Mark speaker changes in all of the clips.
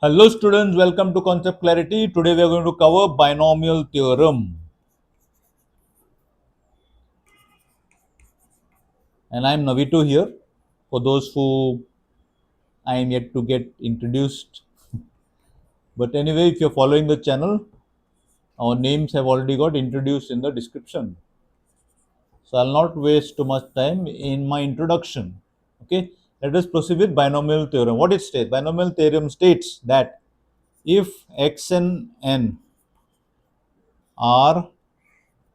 Speaker 1: Hello students, welcome to Concept Clarity. Today we are going to cover binomial theorem. And I am Navito here. For those who I am yet to get introduced. But anyway, if you are following the channel, our names have already got introduced in the description. So I will not waste too much time in my introduction. Okay, let us proceed with binomial theorem. What it states? Binomial theorem states that if x and n are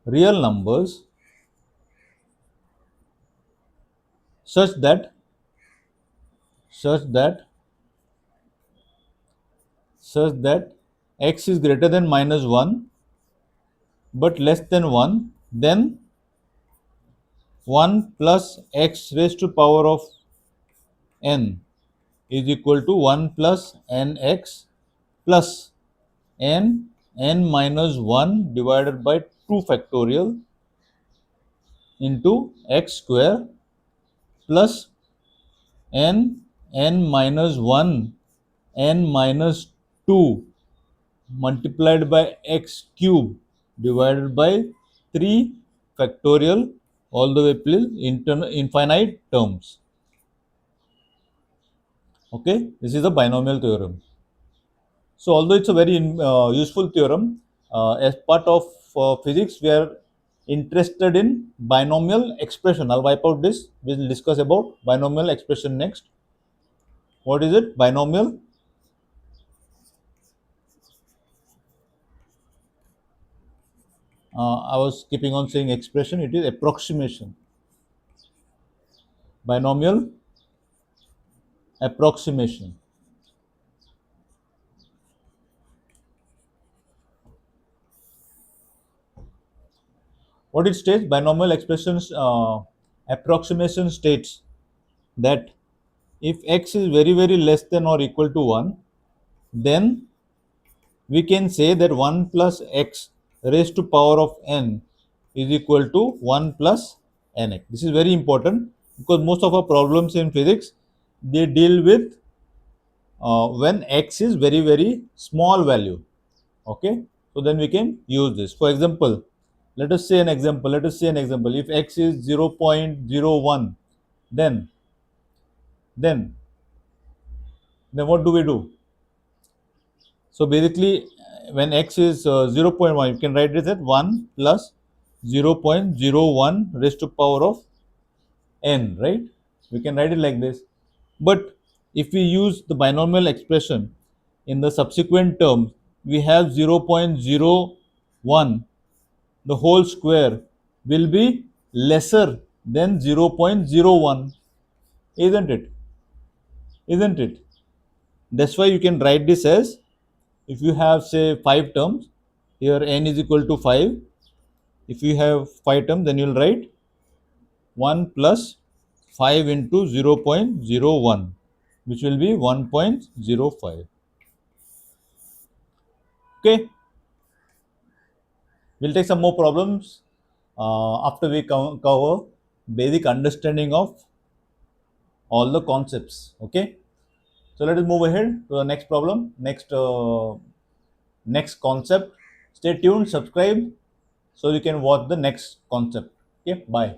Speaker 1: real numbers such that such that such that x is greater than minus 1 but less than 1, then 1 plus x raised to power of n is equal to 1 plus nx plus n minus 1 divided by 2 factorial into x square plus n minus 1 n minus 2 multiplied by x cube divided by 3 factorial all the way till infinite terms. Okay, this is the binomial theorem. So although it's a very useful theorem, as part of physics we are interested in binomial expression. I'll wipe out this. We'll discuss about binomial expression next. What is it? Binomial I was keeping on saying expression, it is approximation. Binomial approximation. What it states? Binomial expressions approximation states that if x is very less than or equal to 1, then we can say that 1 plus x raised to power of n is equal to 1 plus nx. This is very important because most of our problems in physics, they deal with when x is very small value. Okay, so then we can use this. For example, let us say an example. If x is 0.01, then then then what do we do? So basically, when x is 0.1, you can write this as 1 plus 0.01 raised to power of n, right? We can write it like this. But if we use the binomial expression in the subsequent terms, we have 0.01, the whole square will be lesser than 0.01, isn't it? Isn't it? That's why you can write this as, if you have say 5 terms, here n is equal to 5. If you have 5 terms, then you will write 1 plus 5 into 0.01, which will be 1.05. Okay, we'll take some more problems after we cover basic understanding of all the concepts. Okay, so let us move ahead to the next problem, next concept. Stay tuned, subscribe so you can watch the next concept. Okay, bye.